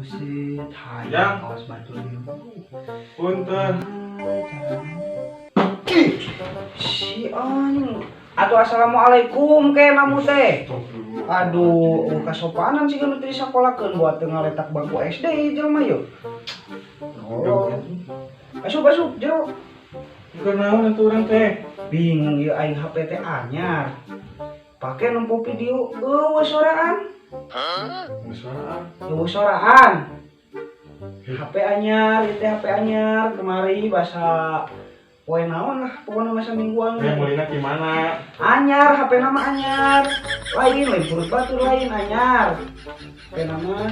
Buset, Ya. hayang kawas batur ieu. Punten. Si anjing. Atuh assalamualaikum ke namu teh. Aduh, kasopanan sih nu teh disakolakeun buat teu ngaletak bangku SD jelema yeuh. Oh. Asup jero. Bukan naon atuh urang teh. Bingung ieu aing HP teh anyar. Pake nempo video eueuh soraan. Suaraan. Eueuh soraan. HP anyar, ieu teh HP anyar kemari basa poe naon lah, pokoknya masa mingguan. Meulina gimana? Anyar, HP nama anyar. Lain purut batur lain anyar. HP nama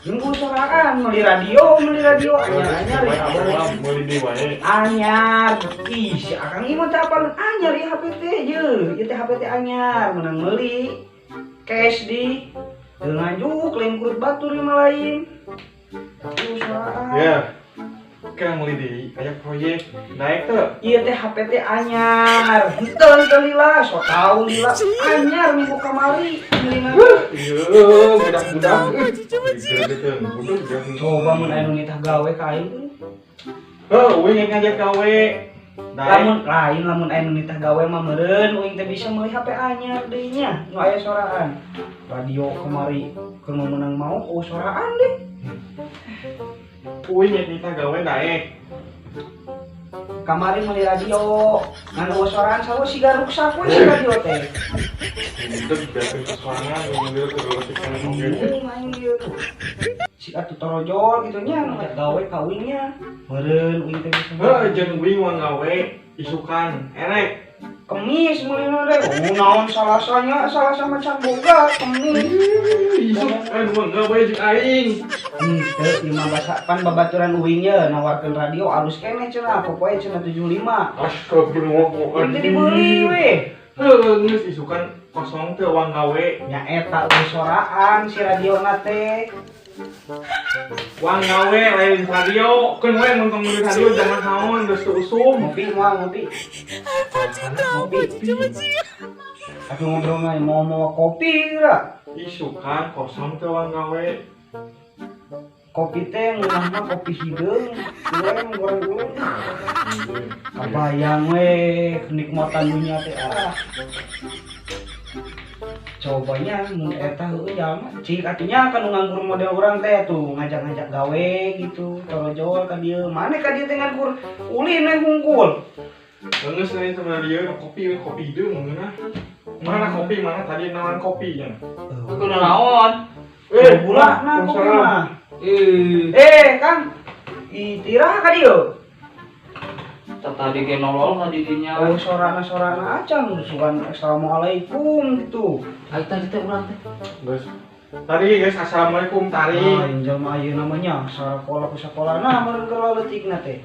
minggu soraan, meuli radio anyar ya Allah. Meuli di wae. Anyar. Ih, si Akang ieu mah teh apalun anyar ieu HP teh yeuh. Ieu teh HP teh anyar, menang meuli. Cash di teu ngajuk lain purut batur ieu mah lain. Tapi soraan. Ya. Kan meuli di aya proyek naik teh. Iya teh HP teh anyar. Henteu lila, so tau lila anyar minggu kamari. Milina. Iya, budak-budak. Gedeun, budak jangan. Coba mun aya nu nitah gawe ka aing. Heuh, uing ngajak gawe. Lamun aya nu nitah gawe mah meureun uing teh bisa meuli HP anyar deui nya, nu aya soraan. Radio kemari keur meunang mau soraan deh. Uing nyita gawe naik. Kamari meuli radio, ngan soraan sawo siga ruksak we si radio teh. Itu biasa kesorangan ngambil ke dulu sih kan oke. Main ieu. Si atuh torojol kitu nya nu ngajak gawe ka uing nya. Meureun uing teh bisa. Heuh, jeung uing mah gawe isukan erek. Kemis meulina teh. Naon salasanya, salasa macam boga kemis. Isuk mah gawe jeung aing. Teu lima basa pan babaturan uing ye nawarkeun radio alus keneh cenah popoe cenah 75. Astagfirullahaladzim. Ini dibeli we. Heuh, geus isukan kosong teu uang gawe. Nya eta eueuh soraan si radiona teh. Uang gawe lain radio. Keun we mun tong meuli radio jangan naon geus teu usum. Ngopi moal ngopi. Aku ngobrol mah mau kopi ra. Isukan kosong teu uang gawe. Kopi teh ngeunah mah kopi hideung. Goreng goreng. Kabayang we kenikmatan dunia teh Cobanya mun eta heueuh jalma cik atunya kan nganggur model urang teh tuh ngajak-ngajak gawe gitu torojol ka dieu mane ka dieu teh nganggur ulin we hungkul. Geus lain sama dia kopi hideung ngeunah. Mana kopi mana tadi naon kopi nya. Kudu naon? Bulana kopi mah. Kang. Itira ka dieu. Tadi ge nolol ka di dinya. Oh, sorana acan sugan assalamualaikum gitu. Ai tadi teh urang teh. Geus. Tadi guys assalamualaikum tari. Injal mah ieu namanya sakola ku sakolana meureun keur leutikna teh.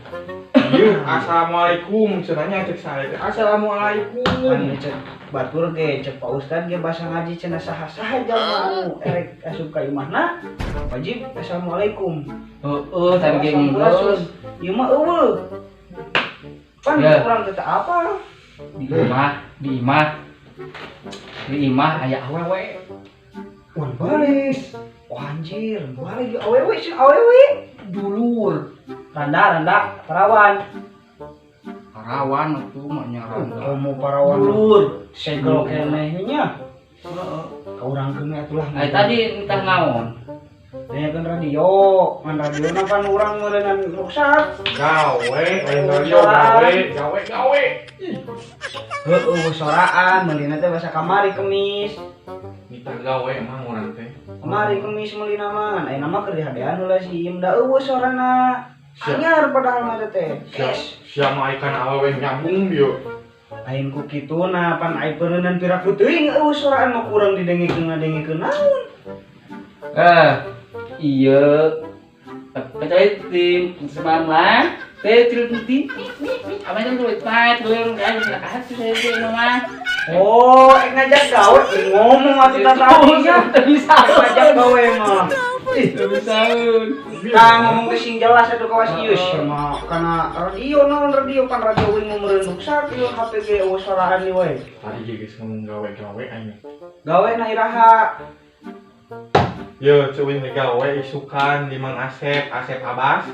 Ieu assalamualaikum cenanya cek saya. Assalamualaikum. Anu cek batur ge cek Pak Ustad ge basa ngaji cenah saha-saha jalma anu erek asup ka imahna wajib assalamualaikum. Heeh, tadi ge nggeus. Ieu mah eueuh. Pan Ya. urang teh apa? Di imah aya awewe. Wan baris. Oh anjir, balik ge awewe sih awewe. Dulur. Randa perawan. Parawan atuh mah nya randa. Komo perawan. Dulur. Segel keneh nya. Heeh. Ka urang keun atuh lah. Ai tadi entah naon. Tanyakeun radio, ngan radiona kan urang meureunan ruksak. Gawe, lain radio gawe. Heueuh soraan, meulina teh basa kamari kemis. Nitah gawe emang urang teh. Kamari kemis meulina mah, aya nama keur dihadean heula si Im da eueuh sorana. Anyar padahal mah teh. Kes. Sia mah ikan awewe nyambung dia. Aing ku kituna pan aya peureunan piraku teuing eueuh soraan mah kurang didengikeun naon. Iya. Percaya tim semangat. Teh nanti. Apa itu duit pat, belum kan nak saya mama. Oh, ngajak gawe ngomong atuh tatapinya bisa ngajak gawe mah. Ih, Tahun. tah ngomong ke sing jelas atuh kawas ieu mah kana radio naon radio pan radio wing meureun ruksak ieu HP ge eueuh soraan ieu we. Tadi guys ngomong gawe aing. Gawe na iraha. Yo, cuy gawe isukan di Mang Asep, Asep Abbas.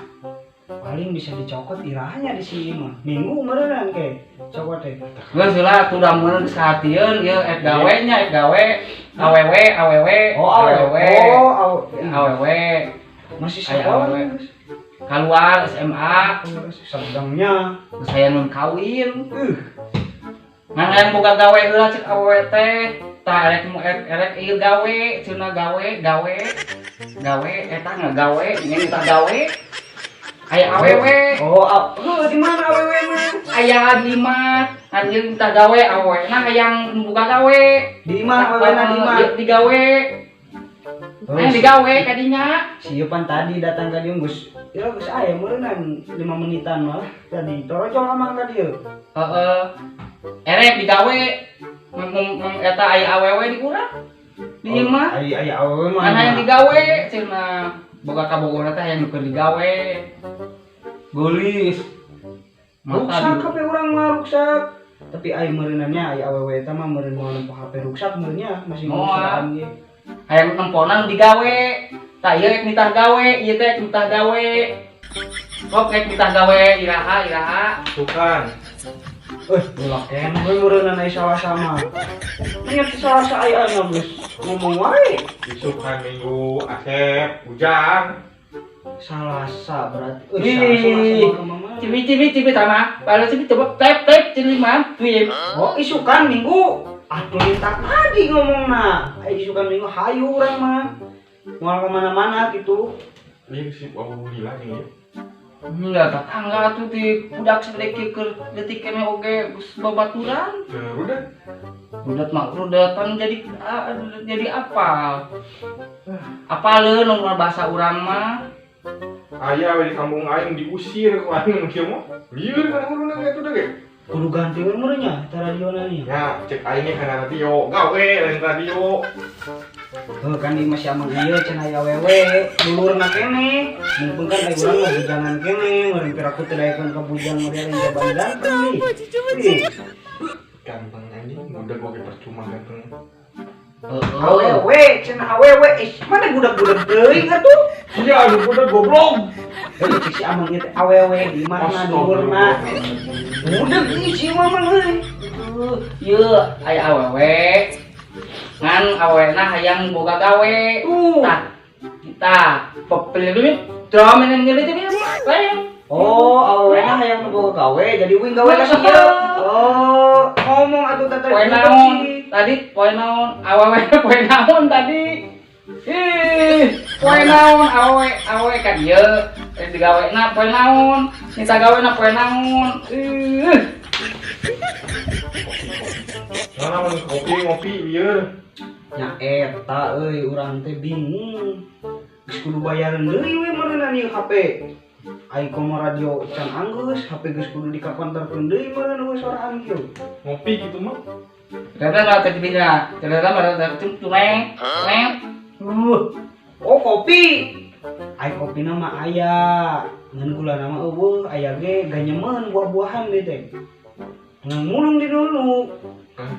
Paling bisa dicokot irahnya di sini mah. Minggu meureun ke cokot teh. Geus lah tuh dameun sahatieun ieu gawe nya gawe aww Oh, aww masih Aya sekolah. awewe. Keluar SMA Sedangnya geus aya nun kawin. Ngan hayang boga gawe heula cek awewe teh. Tah erek ieu gawe, cenah gawe eta ngagawe, nyen eta gawe. Aya awewe. Di mana awewe mah? Aya di mah anjeun tah gawe awewena hayang boga gawe. Di mana awewena di mana? Digawe. Digawe kadinya. Siupan tadi datang ka dieu geus aya meureunnan 5 menitan mah. Tadi torojol amang ka dieu. Heeh. Erek digawe. Eta aya awewe di urang. Di ieu mah. Aya awewe mah. Kan hayang digawe cenah boga kabogona teh hayang keur digawe. Gulis. Ruksak HP urang mah ruksak. Tapi aya meureunannya aya awewe eta mah meureun moal nempo HP ruksak meureunnya masih ngurusaan ge. Hayang nemponan digawe. Tah ieu ek nitah gawe, ieu teh nitah gawe. Kok ek nitah gawe iraha. Isukan. Ulah kene we meureunna aya sama. Nya salasa aya anu geus ngomong wae. Isukan Minggu Asep, Ujang. Salasa berarti. Cibi tama. Kalau cibi coba tep cilima tuh. Oh, isukan Minggu. Atuh lintak tadi ngomongna. Isukan Minggu hayu urang mah. Moal kemana-mana gitu. Ini si Abu Lila nih. Enggak tetangga tuh di budak sedekit keur detik kene oge geus babaturan. Udah. Rudatan jadi apa? Apaleun nomor bahasa urang mah. Aya di kampung aing diusir ku aing kieu mah. Lieur kan urang eta teh ge. Kudu ganti we meureunnya tara radiona nih. Ya, cek aing kana radio, gawe lain radio. Kan di masih amang ieu cenah aya awewe, dulurna kene. Mumpung kan aya urang mah bujangan kene, meureun piraku teh daekeun ka bujang model jaban ganteng nih. Ganteng anjing, udah gua ge percuma ganteng. Awewe, cenah awewe, mana budak-budak teuing atuh? Iya, aduh udah goblok. Cek si amang ieu teh awewe di mana dulurna. Budak ini si mamang euy. Ieu aya awewe. Ngan awena hayang boga gawe. Tah kita pepilih drum ini lain. Oh, awena hayang boga gawe jadi wing gawe ka sieu. Oh, ngomong atuh teh Poe naon tadi? Poe naon? Awewe poe naon tadi? Poe naon awe ka dieu. Digawena poe naon? Nita gawena poe naon? Mana mun ngopi lieur. Nya eta euy urang teh bingung. Geus kudu bayareun deui we meureunna ieu HP. Ai komo radio can anggeus, HP geus kudu dikakonterkeun deui meureun we soraan kieu. Ngopi gitu mah. Kadang tadi bina, kadang ada tuneng. Oh, kopi. Ai kopina mah aya. Ngan gulana mah eueuh, aya ge ganyemen buah-buahan ge teh. Ngan mulung di dulu.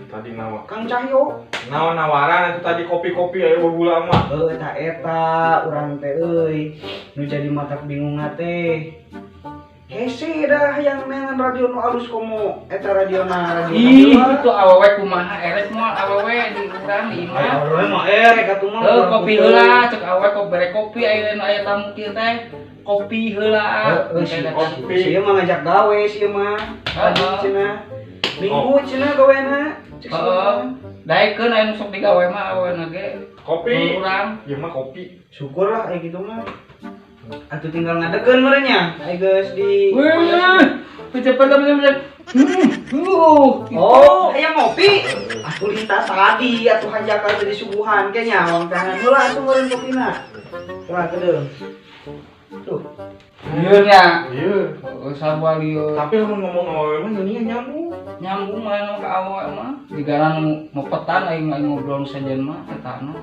Tadi nawa. Kang Cahyo. Nawa nawaran itu tadi kopi-kopi aya gula mah. Eta urang teh euy. Nu jadi matak bingung teh. Hese dah yang nengan radio nu alus komo eta radiona radio. Itu awewe kumaha erek moal awewe di urang di imah. Awewe mah erek atuh mah. Kopi heula cek awewe kok bere kopi aya tamu kieu teh. Kopi heula. Sieu mah ngajak gawe sieu mah. Tadi cenah. Minggu cenah gawena. Heeh. Daekeun aya nu sok digawe mah awena ge. Kopi. Urang. Ieu mah kopi. Syukurlah aya kitu mah. Atuh tinggal ngadegeun meureunnya. Aya geus di Cepet. Oh, aya ngopi. Atuh lintas tadi atuh hanjakal jadi subuhan ke nya wong tangan heula atuh meureun kopina. Tah kedeung. Tuh. Ieu nya. Ieu. Sabal ieu. Tapi lamun ngomong awewe mah nya nyambung. Nyambung mah ka awewe mah. Digaran mepetan aing ngobrol sajen mah eta na.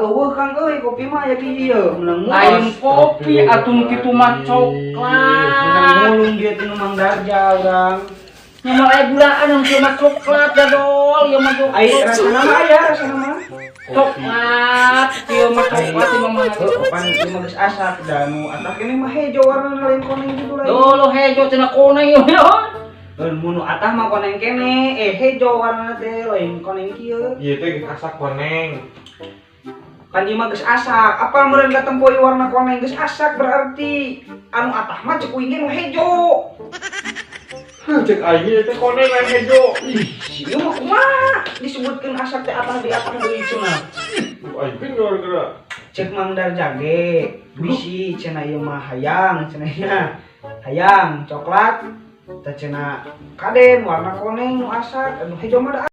Eueuh Kang euy kopi mah aya di ieu menang Lain kopi atuh kitu mah coklat. menang mulung dia teh Mang Darja urang. Nya mah aya gulaan anu mah coklat dadol ieu mah coklat. Ai rasana mah aya rasana mah. Coklat, ieu mah coklat ieu mah Pan ieu mah geus asak dan nu atak ini mah hejo warna lain koneng gitu lain. Dulu hejo cenah kuning ieu. Mun nu atah mah koneng kene, hejo warna teh lain koneng kieu. Iya teh asak koneng. Kan ieu mah geus asak, apal meureun katempo ieu warna koneng geus asak berarti anu atah mah cek uing ge nu hejo. Cek aing teh koneng lain hejo. Si ieu mah kumaha disebutkeun asak teh atah di atah deui cenah. Aing kan gara-gara Cek Mangdar Jage, bisi cenah ieu mah hayang cenah nya. Hayang coklat, teh cenah kaden warna koneng nu asak, anu hejo mah da